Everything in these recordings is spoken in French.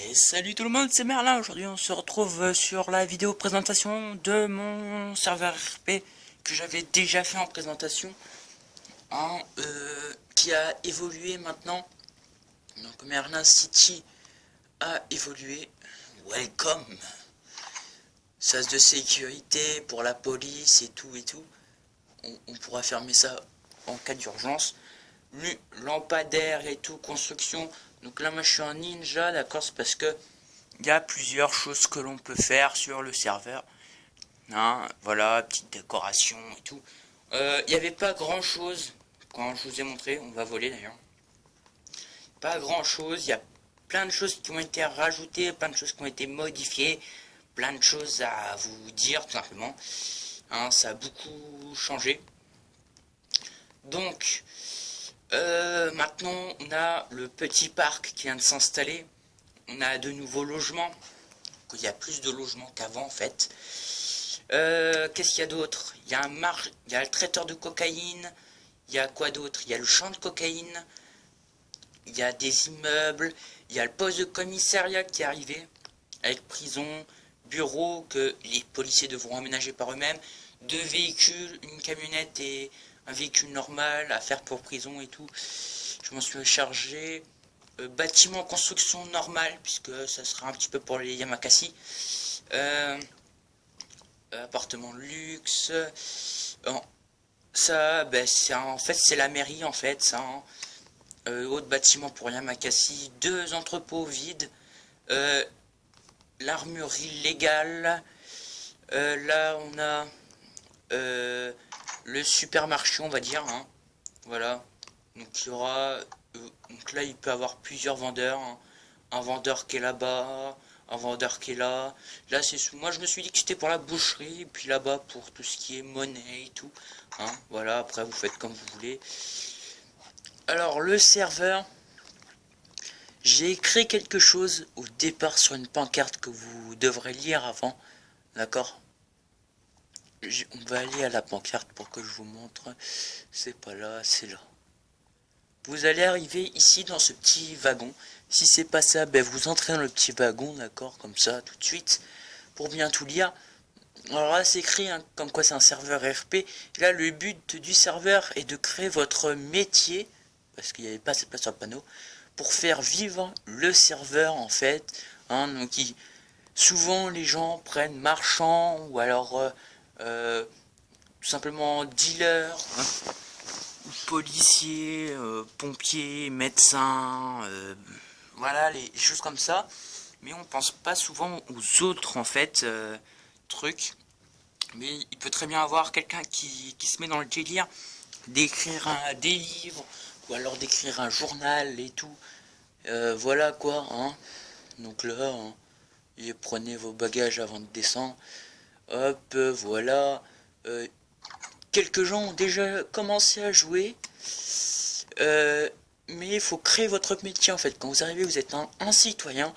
Et salut tout le monde, c'est Merlin. Aujourd'hui on se retrouve sur la vidéo présentation de mon serveur RP que j'avais déjà fait en présentation, qui a évolué maintenant. Donc Merlin City a évolué. Welcome. Sas de sécurité pour la police et tout et tout. On pourra fermer ça en cas d'urgence. Lampadaire et tout, construction. Donc là moi je suis en ninja, d'accord, c'est parce que il y a plusieurs choses que l'on peut faire sur le serveur. Voilà, petite décoration et tout. Il n'y avait pas grand chose quand je vous ai montré, on va voler d'ailleurs. Pas grand chose, il y a plein de choses qui ont été rajoutées, plein de choses qui ont été modifiées, plein de choses à vous dire tout simplement. Ça a beaucoup changé. Donc, maintenant on a le petit parc qui vient de s'installer. On a de nouveaux logements. Il y a plus de logements qu'avant en fait. Qu'est-ce qu'il y a d'autre? Il y a il y a le traiteur de cocaïne. Il y a quoi d'autre? Il y a le champ de cocaïne. Il y a des immeubles. Il y a le poste de commissariat qui est arrivé. Avec prison, bureau que les policiers devront aménager par eux-mêmes. 2 véhicules, une camionnette et un véhicule normal à faire pour prison et tout. Je m'en suis chargé. Bâtiment construction normale, puisque ça sera un petit peu pour les Yamakasi. Appartement luxe. Ça, en fait, c'est la mairie, en fait, ça. Autre bâtiment pour Yamakasi. 2 entrepôts vides. L'armurerie légale. Là, on a le supermarché, on va dire. Voilà. Donc, il y aura... donc là, il peut avoir plusieurs vendeurs. Un vendeur qui est là-bas, un vendeur qui est là. Là, c'est moi, je me suis dit que c'était pour la boucherie, et puis là-bas pour tout ce qui est monnaie et tout. Voilà, après, vous faites comme vous voulez. Alors, le serveur, j'ai écrit quelque chose au départ sur une pancarte que vous devrez lire avant. D'accord? On va aller à la pancarte pour que je vous montre. C'est pas là, c'est là. Vous allez arriver ici dans ce petit wagon. Si c'est pas ça, vous entrez dans le petit wagon, d'accord, comme ça, tout de suite, pour bien tout lire. Alors là, c'est écrit comme quoi c'est un serveur RP. Là, le but du serveur est de créer votre métier, parce qu'il n'y avait pas cette place sur le panneau, pour faire vivre le serveur, en fait. Donc, souvent, les gens prennent marchand, ou alors, tout simplement dealer, policiers, pompiers, médecins, voilà, les choses comme ça. Mais on pense pas souvent aux autres, en fait, trucs. Mais il peut très bien avoir quelqu'un qui se met dans le délire d'écrire des livres, ou alors d'écrire un journal et tout. Voilà quoi, Donc là, prenez vos bagages avant de descendre. Hop, voilà. Quelques gens ont déjà commencé à jouer. Mais il faut créer votre métier en fait. Quand vous arrivez, vous êtes un citoyen.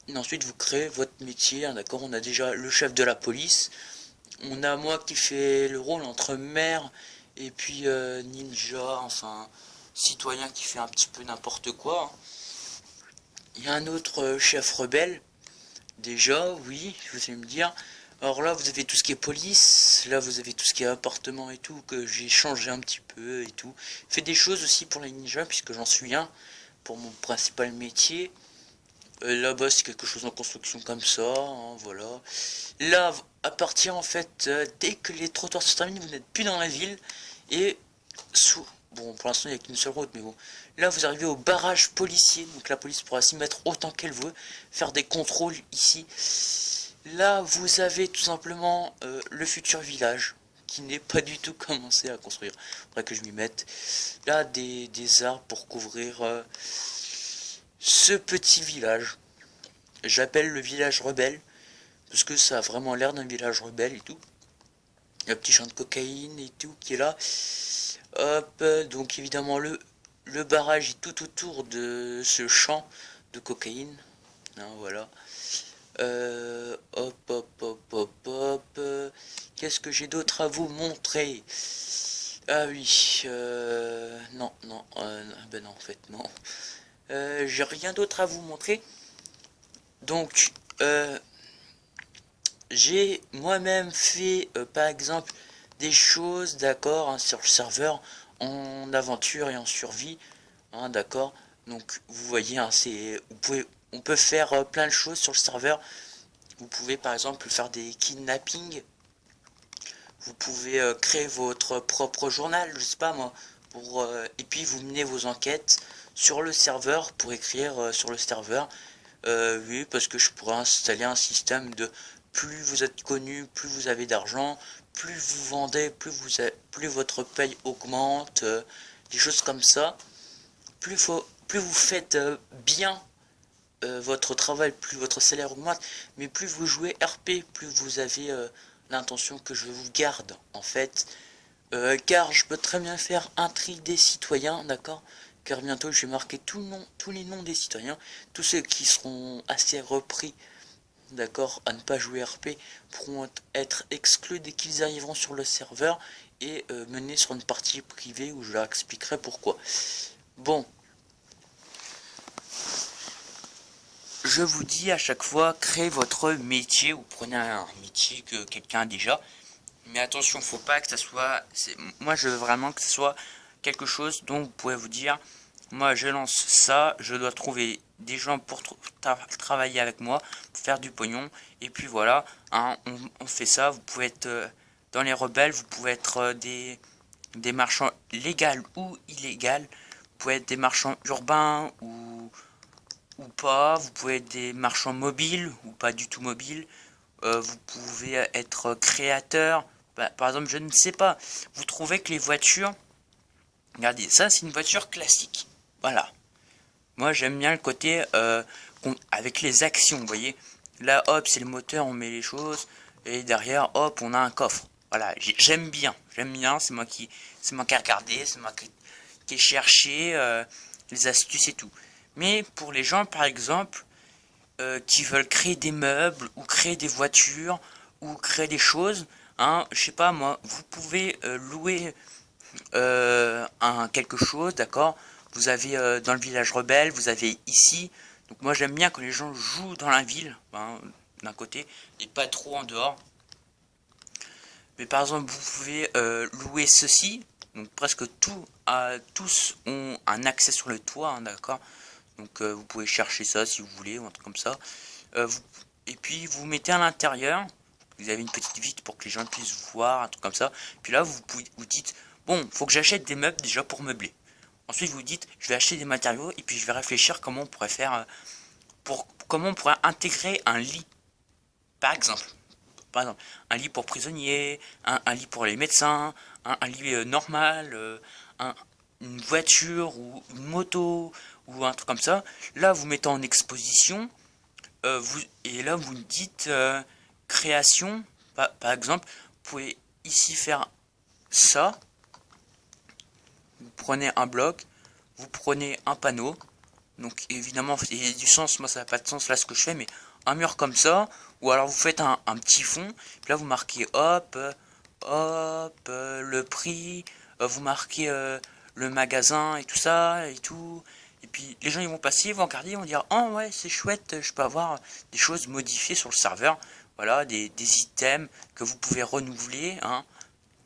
Et ensuite, vous créez votre métier. D'accord, on a déjà le chef de la police. On a moi qui fais le rôle entre maire et puis ninja, enfin citoyen qui fait un petit peu n'importe quoi. Il y a un autre chef rebelle. Déjà, oui, vous allez me dire. Alors là, vous avez tout ce qui est police, là vous avez tout ce qui est appartement et tout, que j'ai changé un petit peu et tout. Fait des choses aussi pour les ninjas, puisque j'en suis un, pour mon principal métier. Là-bas, c'est quelque chose en construction comme ça, voilà. Là, à partir en fait, dès que les trottoirs se terminent, vous n'êtes plus dans la ville. Et, bon, pour l'instant, il n'y a qu'une seule route, mais bon. Là, vous arrivez au barrage policier, donc la police pourra s'y mettre autant qu'elle veut, faire des contrôles ici. Là, vous avez tout simplement le futur village, qui n'est pas du tout commencé à construire. Faudrait que je m'y mette. Là, des arbres pour couvrir ce petit village. J'appelle le village rebelle, parce que ça a vraiment l'air d'un village rebelle et tout. Il y a un petit champ de cocaïne et tout qui est là. Hop, donc évidemment le barrage est tout autour de ce champ de cocaïne. Voilà. Hop, hop, hop, hop, hop. Qu'est-ce que j'ai d'autre à vous montrer? Ah oui, non, non, non, en fait, non. J'ai rien d'autre à vous montrer. Donc, j'ai moi-même fait, par exemple, des choses, d'accord, hein, sur le serveur, en aventure et en survie, hein, d'accord. Donc, vous voyez, hein, on peut faire plein de choses sur le serveur. Vous pouvez, par exemple, faire des kidnappings. Vous pouvez créer votre propre journal, je sais pas moi, et puis vous menez vos enquêtes sur le serveur pour écrire sur le serveur. Oui, parce que je pourrais installer un système de plus vous êtes connu, plus vous avez d'argent, plus vous vendez, plus votre paye augmente, des choses comme ça. Plus vous faites bien votre travail, plus votre salaire augmente, mais plus vous jouez RP, plus vous avez l'intention que je vous garde, en fait. Car je peux très bien faire un tri des citoyens, d'accord. Car bientôt je vais marquer tous les noms des citoyens, tous ceux qui seront assez repris, d'accord, à ne pas jouer RP, pourront être exclus dès qu'ils arriveront sur le serveur et menés sur une partie privée où je leur expliquerai pourquoi. Bon, je vous dis à chaque fois, créez votre métier, ou prenez un métier que quelqu'un a déjà. Mais attention, faut pas que ça soit... Moi, je veux vraiment que ce soit quelque chose dont vous pouvez vous dire, moi, je lance ça, je dois trouver des gens pour travailler avec moi, pour faire du pognon. Et puis voilà, hein, on fait ça. Vous pouvez être dans les rebelles, vous pouvez être des marchands légaux ou illégaux. Vous pouvez être des marchands urbains ou pas. Vous pouvez être des marchands mobiles ou pas du tout mobiles. Vous pouvez être créateur. Bah, par exemple, je ne sais pas. Vous trouvez que les voitures... Regardez, ça c'est une voiture classique. Voilà. Moi j'aime bien le côté avec les actions, vous voyez. Là, hop, c'est le moteur, on met les choses. Et derrière, hop, on a un coffre. Voilà, j'aime bien. J'aime bien, c'est moi qui ai regardé, c'est moi qui ai cherché les astuces et tout. Mais pour les gens, par exemple, qui veulent créer des meubles ou créer des voitures ou créer des choses, hein, je sais pas moi, vous pouvez louer quelque chose, d'accord. Vous avez dans le village rebelle, vous avez ici. Donc moi j'aime bien quand les gens jouent dans la ville, hein, d'un côté, et pas trop en dehors. Mais par exemple vous pouvez louer ceci. Donc presque tous ont un accès sur le toit, hein, d'accord. Donc vous pouvez chercher ça si vous voulez, ou un truc comme ça. Et puis vous mettez à l'intérieur, vous avez une petite vitre pour que les gens puissent voir, un truc comme ça. Puis là vous dites, bon, faut que j'achète des meubles déjà pour meubler. Ensuite vous dites, je vais acheter des matériaux et puis je vais réfléchir comment on pourrait faire, comment on pourrait intégrer un lit. Par exemple, un lit pour prisonniers, un lit pour les médecins, un lit normal, une voiture ou une moto ou un truc comme ça. Là vous mettez en exposition. Et là vous dites création, par exemple, vous pouvez ici faire ça, vous prenez un bloc, vous prenez un panneau, donc évidemment il y a du sens, moi ça n'a pas de sens là ce que je fais, mais un mur comme ça, ou alors vous faites un petit fond, puis là vous marquez hop, le prix, vous marquez le magasin et tout ça, et tout. Et puis les gens ils vont passer, ils vont regarder, ils vont dire oh ouais c'est chouette, je peux avoir des choses modifiées sur le serveur. Voilà, des items que vous pouvez renouveler. Hein.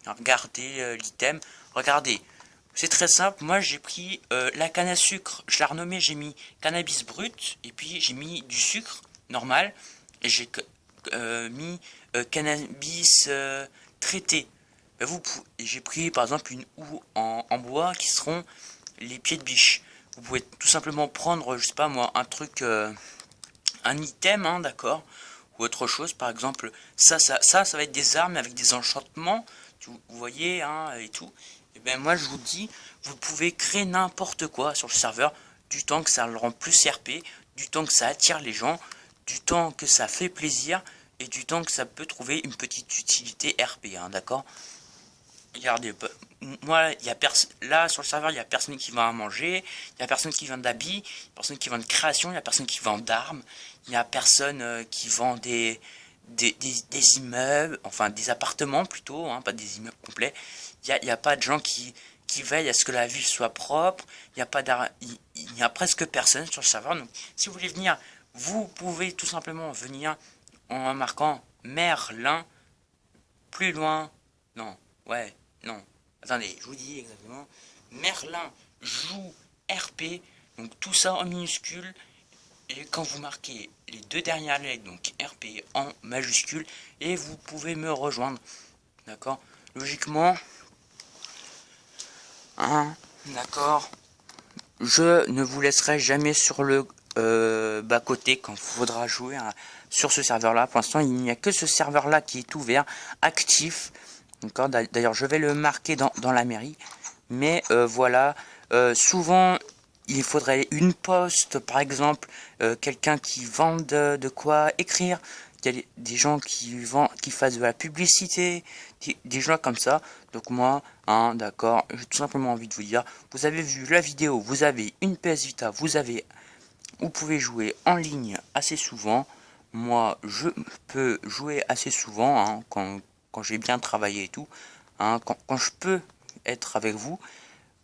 Regardez l'item. Regardez, c'est très simple. Moi j'ai pris la canne à sucre, je l'ai renommée, j'ai mis cannabis brut, et puis j'ai mis du sucre normal, et j'ai mis cannabis traité. Ben, j'ai pris par exemple une houe en bois qui seront les pieds de biche. Vous pouvez tout simplement prendre, je sais pas moi, un truc, un item, hein, d'accord, ou autre chose, par exemple, ça va être des armes avec des enchantements, vous voyez, hein, et tout. Et ben moi je vous dis, vous pouvez créer n'importe quoi sur le serveur, du temps que ça le rend plus RP, du temps que ça attire les gens, du temps que ça fait plaisir, et du temps que ça peut trouver une petite utilité RP, hein, d'accord. Regardez, moi, là sur le serveur, il y a personne qui vend à manger, il y a personne qui vend d'habits, il y a personne qui vend de création, il y a personne qui vend d'armes, il y a personne qui vend des immeubles, enfin des appartements plutôt, hein, pas des immeubles complets. Il y a pas de gens qui veillent à ce que la ville soit propre. Il y a presque personne sur le serveur. Donc, si vous voulez venir vous pouvez tout simplement venir en marquant Merlin plus loin. Non, ouais, non. Attendez, je vous dis exactement. Merlin joue RP, donc tout ça en minuscule. Et quand vous marquez les deux dernières lettres, donc RP en majuscule, et vous pouvez me rejoindre. D'accord? Logiquement, hein, d'accord. Je ne vous laisserai jamais sur le bas-côté quand il faudra jouer sur ce serveur-là. Pour l'instant, il n'y a que ce serveur-là qui est ouvert, actif. D'accord. D'ailleurs, je vais le marquer dans la mairie. Mais voilà, souvent, il faudrait une poste, par exemple, quelqu'un qui vend de quoi écrire. Il y a des gens qui fassent de la publicité, des gens comme ça. Donc moi, hein, d'accord, j'ai tout simplement envie de vous dire, vous avez vu la vidéo, vous avez une PS Vita, vous pouvez jouer en ligne assez souvent. Moi, je peux jouer assez souvent, hein, quand j'ai bien travaillé et tout, hein, quand je peux être avec vous.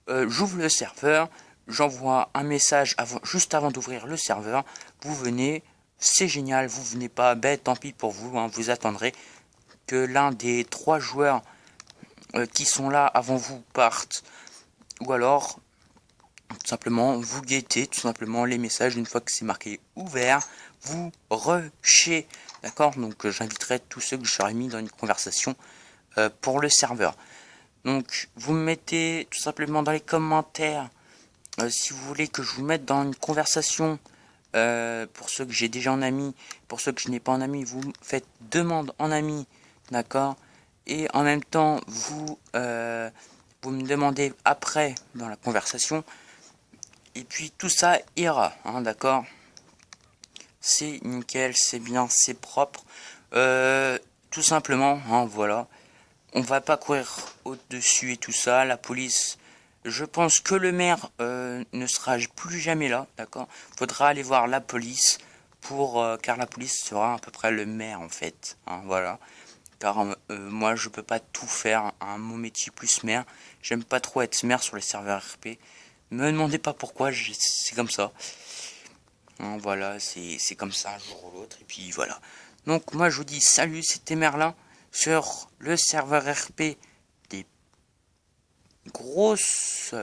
J'ouvre le serveur, j'envoie un message juste avant d'ouvrir le serveur, vous venez, c'est génial, vous venez pas, ben tant pis pour vous, hein, vous attendrez que l'un des 3 joueurs qui sont là avant vous partent, ou alors tout simplement vous guettez tout simplement les messages. Une fois que c'est marqué ouvert, vous rushez, d'accord. Donc j'inviterai tous ceux que j'aurais mis dans une conversation pour le serveur. Donc vous me mettez tout simplement dans les commentaires si vous voulez que je vous mette dans une conversation. Pour ceux que j'ai déjà en ami, pour ceux que je n'ai pas en ami, vous faites demande en ami, d'accord. Et en même temps vous me demandez après dans la conversation, et puis tout ça ira, hein, d'accord. C'est nickel, c'est bien, c'est propre, tout simplement, hein, voilà. On va pas courir au-dessus et tout ça. La police, je pense que le maire ne sera plus jamais là, d'accord. Faudra aller voir la police car la police sera à peu près le maire en fait, hein, voilà. Car moi je peux pas tout faire, hein, mon métier plus maire. J'aime pas trop être maire sur les serveurs RP. Me demandez pas pourquoi, c'est comme ça. Hein, voilà, c'est comme ça un jour ou l'autre et puis voilà. Donc moi je vous dis salut, c'était Merlin sur le serveur RP des grosses...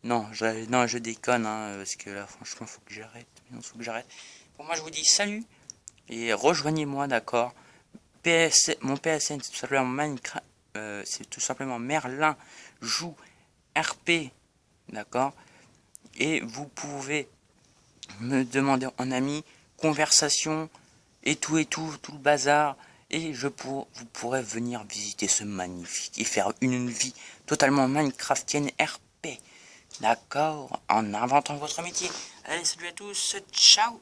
Non, je déconne, hein, parce que là, franchement, faut que j'arrête. Non, faut que j'arrête. Bon, moi, je vous dis salut, et rejoignez-moi, d'accord. Mon PSN, c'est tout simplement Minecraft, c'est tout simplement Merlin joue RP, d'accord. Et vous pouvez me demander en ami, conversation, et tout, tout le bazar. Et vous pourrez venir visiter ce magnifique et faire une vie totalement Minecraftienne RP. D'accord, en inventant votre métier. Allez, salut à tous, ciao.